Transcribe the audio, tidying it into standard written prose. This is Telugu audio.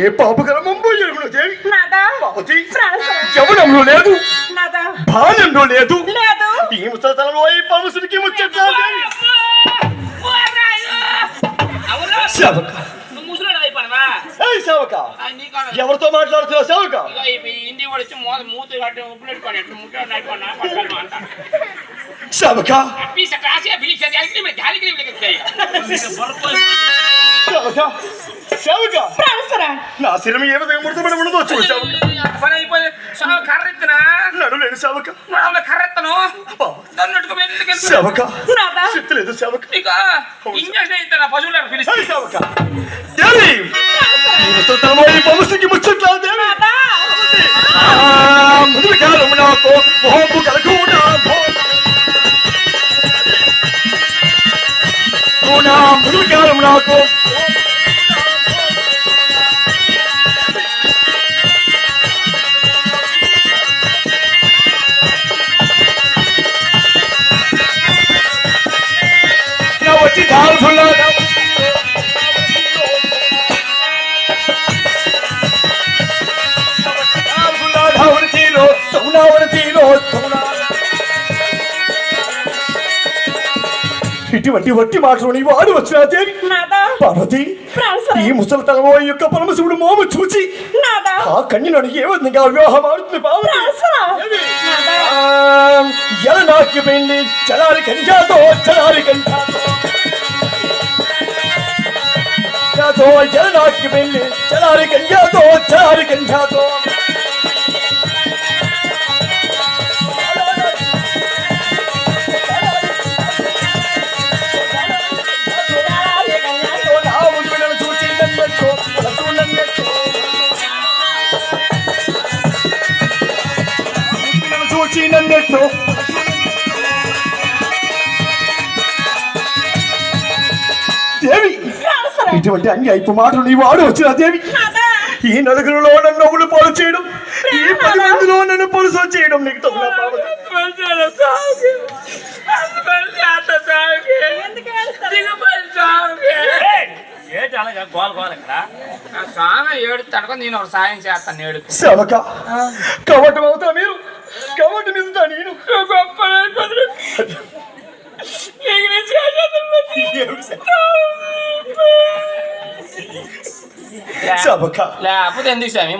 ఏ పాపకరమంబో ఎరుగును దేవి నాదా పార్వతి ప్రాణసర యవనంలో లేదు నాదా బాల్యంలో లేదు లేదు ఈ ముసలితనంలో ఈ పరమశివునికి ముచ్చట్లా దేవి సేవక సేవక ఎవరితో మాట్లాడుతున్నావు సేవక సేవక సేవక సేవక నా శిరం ఏ విధంగా ముడతబడి ఉండదో చూడు సేవక నడులేను సేవక సేవక చెత్తలేదు సేవక పశువులను పిలిచి సేవక దేవి ఈ పరమశివునికి ముచ్చట్లా దేవి ముదురు కాలము నాకు మోహము కలుగునా ముదురు కాలము నాకు వచ్చి దాల్ఫుల్లా ఇటువంటి వట్టి మాటలు నీ వాడు వచ్చిన దేవి పార్వతి ఈ ముసలితనమో ఈ యొక్క పరమశివుడు మోము చూచి ఆ కన్యను ఏ విధంగా వివాహం ఆడుతుంది ఎలనాకి పెళ్లి చలారి కంజాతో ఎలనాకి పెళ్లి చలారి కంజాతో చూచినట్టు దేవి ఇటువంటి అన్యాయపు మాటలు నీ వాడు వచ్చిన దేవి ఈ నలుగురిలో నన్ను ఒకళ్ళు పాలు చేయడం ఈ 10 మందిలో నన్ను పొలుసు చేయడం నీకు తగులా నేను ఒక సాయం చేస్తాను ఏడు సేవక కవటం అవుతా మీరు కవటం ఇస్తా నేను లేకపోతే ఎందుకు స్వామి